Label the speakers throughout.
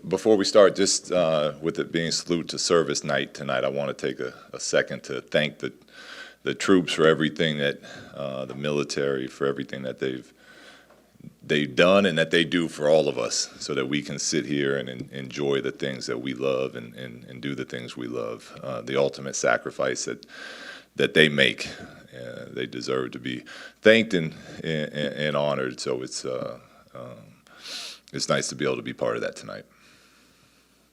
Speaker 1: Before we start, just with it being Salute to Service Night tonight, I want to take a second to thank the troops for everything that the military, for everything that they've done and that they do for all of us, so that we can sit here and enjoy the things that we love and do the things we love. The ultimate sacrifice that they make, they deserve to be thanked and honored. So it's nice to be able to be part of that tonight.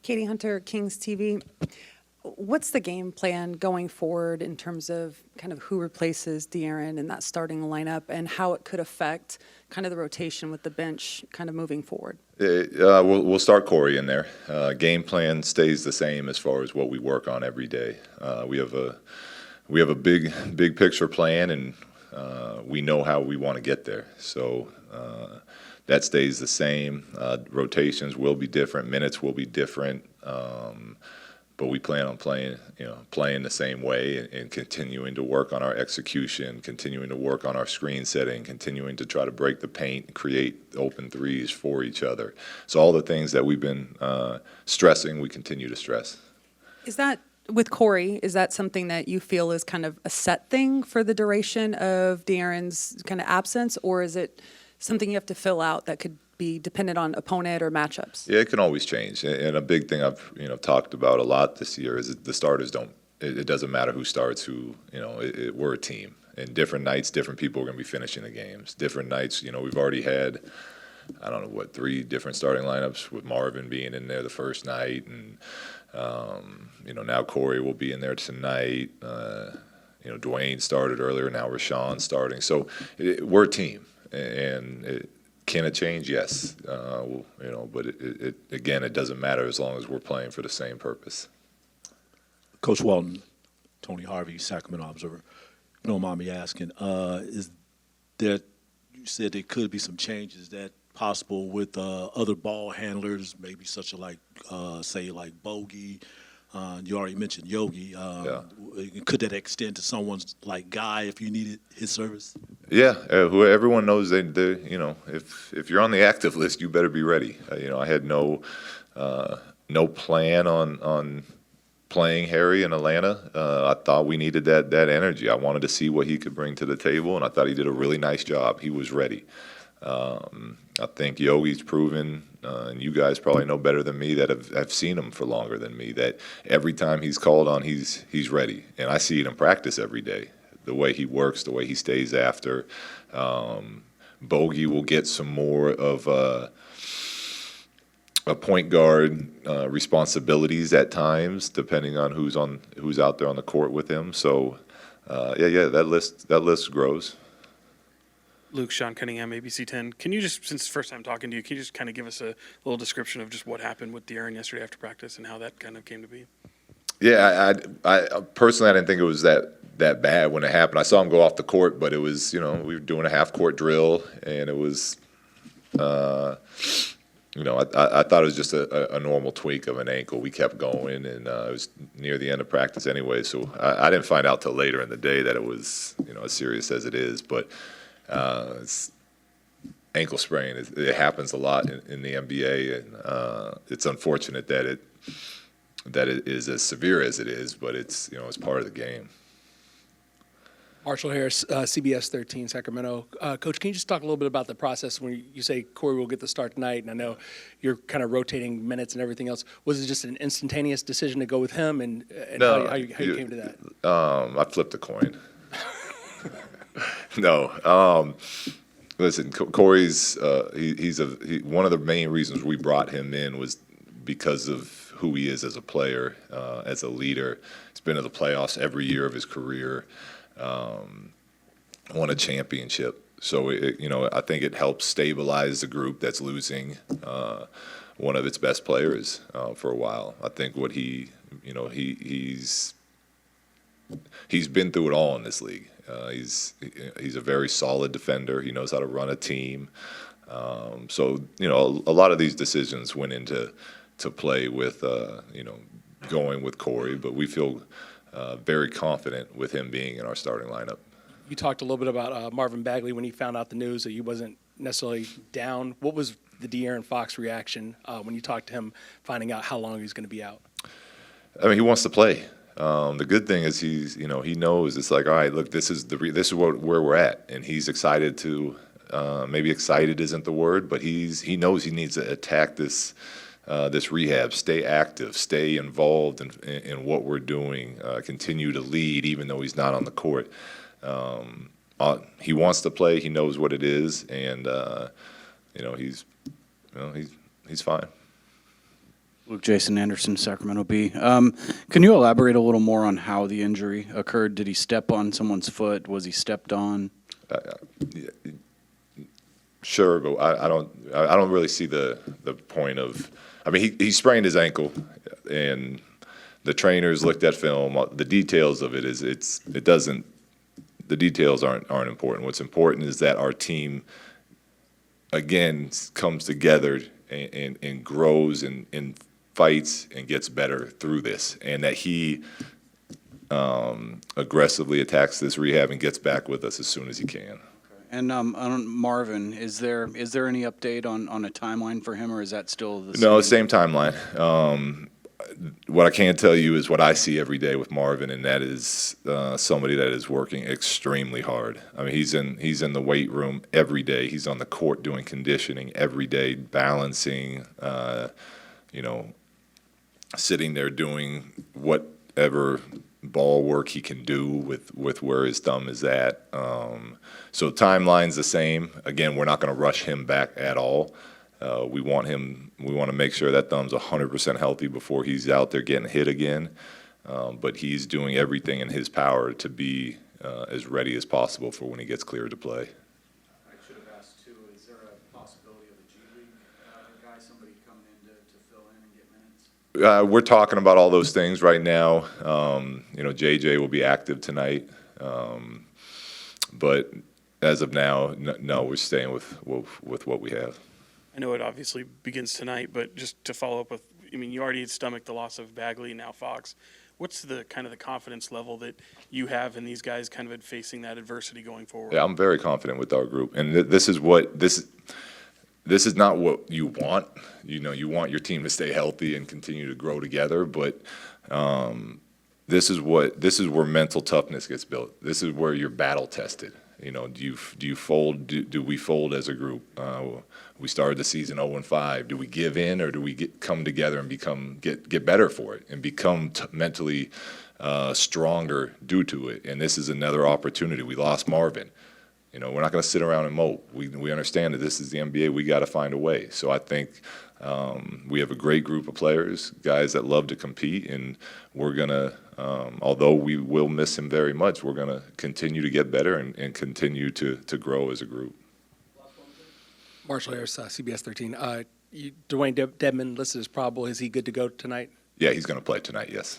Speaker 2: Katie Hunter, Kings TV. What's the game plan going forward in terms of kind of who replaces De'Aaron in that starting lineup and how it could affect kind of the rotation with the bench kind of moving forward?
Speaker 1: We'll start Corey in there. Game plan stays the same as far as what we work on every day. We have a big picture plan, and we know how we want to get there. So that stays the same. Rotations will be different. Minutes will be different. But we plan on playing the same way and continuing to work on our execution, continuing to work on our screen setting, continuing to try to break the paint, create open threes for each other. So all the things that we've been stressing, we continue to stress.
Speaker 2: Is that, with Corey, is that something that you feel is kind of a set thing for the duration of De'Aaron's kind of absence, or is it something you have to fill out that could be dependent on opponent or matchups?
Speaker 1: Yeah, it can always change. And a big thing I've talked about a lot this year is that the starters don't. It doesn't matter who starts who. We're a team. And different nights, different people are going to be finishing the games. Different nights, we've already had, I don't know, 3 different starting lineups with Marvin being in there the first night, and now Corey will be in there tonight. Dwayne started earlier. Now Rashawn's starting. So we're a team, and can it change? Yes. But again, it doesn't matter as long as we're playing for the same purpose.
Speaker 3: Coach Walton, Tony Harvey, Sacramento Observer. Don't mind me asking, is there, you said there could be some changes that possible with other ball handlers, maybe such as like Bogey. You already mentioned Yogi.
Speaker 1: Yeah.
Speaker 3: Could that extend to someone's like Guy if you needed his service?
Speaker 1: Yeah, everyone knows they if you're on the active list, you better be ready. I had no plan on playing Harry in Atlanta. I thought we needed that energy. I wanted to see what he could bring to the table, and I thought he did a really nice job. He was ready. I think Yogi's proven, and you guys probably know better than me that have seen him for longer than me, that every time he's called on, he's ready. And I see it in practice every day, the way he works, the way he stays after. Bogey will get some more of a point guard responsibilities at times, depending on who's out there on the court with him. So, that list grows.
Speaker 4: Luke, Sean Cunningham, ABC 10. Can you just, since it's the first time talking to you, can you just kind of give us a little description of just what happened with De'Aaron yesterday after practice and how that kind of came to be?
Speaker 1: Yeah, I personally, I didn't think it was that bad when it happened. I saw him go off the court, but it was, we were doing a half-court drill, and it was, I thought it was just a normal tweak of an ankle. We kept going, and it was near the end of practice anyway, so I didn't find out till later in the day that it was, as serious as it is, but it's ankle sprain. It happens a lot in the NBA, and it's unfortunate that it is as severe as it is. But it's it's part of the game.
Speaker 5: Marshall Harris, CBS 13, Sacramento. Coach, can you just talk a little bit about the process when you say Corey will get the start tonight? And I know you're kind of rotating minutes and everything else. Was it just an instantaneous decision to go with him, and
Speaker 1: no,
Speaker 5: how you came to that?
Speaker 1: I flipped a coin. No. Listen, Corey's one of the main reasons we brought him in was because of who he is as a player, as a leader. He's been to the playoffs every year of his career, won a championship. So, I think it helps stabilize the group that's losing one of its best players for a while. I think what he's been through it all in this league. He's a very solid defender. He knows how to run a team. So a lot of these decisions went into play with going with Corey, but we feel very confident with him being in our starting lineup.
Speaker 5: You talked a little bit about Marvin Bagley when he found out the news that he wasn't necessarily down. What was the De'Aaron Fox reaction when you talked to him, finding out how long he was going to be out?
Speaker 1: I mean, he wants to play. The good thing is he knows it's like, all right, look, this is where we're at, and he's excited to. Maybe excited isn't the word, but he knows he needs to attack this rehab, stay active, stay involved in what we're doing, continue to lead, even though he's not on the court. He wants to play. He knows what it is, and he's fine.
Speaker 6: Luke Jason Anderson, Sacramento B. Can you elaborate a little more on how the injury occurred? Did he step on someone's foot? Was he stepped on?
Speaker 1: Sure, but I don't really see the point of. I mean, he sprained his ankle, and the trainers looked at film. The details of it doesn't. The details aren't important. What's important is that our team again comes together and grows and fights and gets better through this, and that he aggressively attacks this rehab and gets back with us as soon as he can.
Speaker 6: And on Marvin, is there any update on a timeline for him, or is that still the same?
Speaker 1: No, same timeline. What I can tell you is what I see every day with Marvin, and that is somebody that is working extremely hard. I mean, he's in the weight room every day. He's on the court doing conditioning every day, balancing, sitting there doing whatever ball work he can do with where his thumb is at. So timeline's the same. Again, we're not going to rush him back at all. We want to make sure that thumb's 100% healthy before he's out there getting hit again. But he's doing everything in his power to be as ready as possible for when he gets cleared to play.
Speaker 6: I should have asked too, is there a possibility of a G League guy, somebody coming in to fill in and get minutes?
Speaker 1: We're talking about all those things right now. JJ will be active tonight. But as of now, no, we're staying with what we have.
Speaker 4: I know it obviously begins tonight, but just to follow up with, I mean, you already stomached the loss of Bagley, now Fox. What's the kind of the confidence level that you have in these guys kind of facing that adversity going forward?
Speaker 1: Yeah, I'm very confident with our group, and this is not what you want. You want your team to stay healthy and continue to grow together, but this is where mental toughness gets built. This is where you're battle tested. Do you fold? Do we fold as a group? We started the season 0-5. Do we give in, or do we come together and get better for it and become mentally stronger due to it? And this is another opportunity. We lost Marvin. We're not going to sit around and mope. We understand that this is the NBA. We got to find a way. So I think we have a great group of players, guys that love to compete, and we're going to, although we will miss him very much, we're going to continue to get better and continue to grow as a group.
Speaker 5: Marshall Harris, CBS 13. Dwayne Dedman listed as probable. Is he good to go tonight?
Speaker 1: Yeah, he's going to play tonight, yes.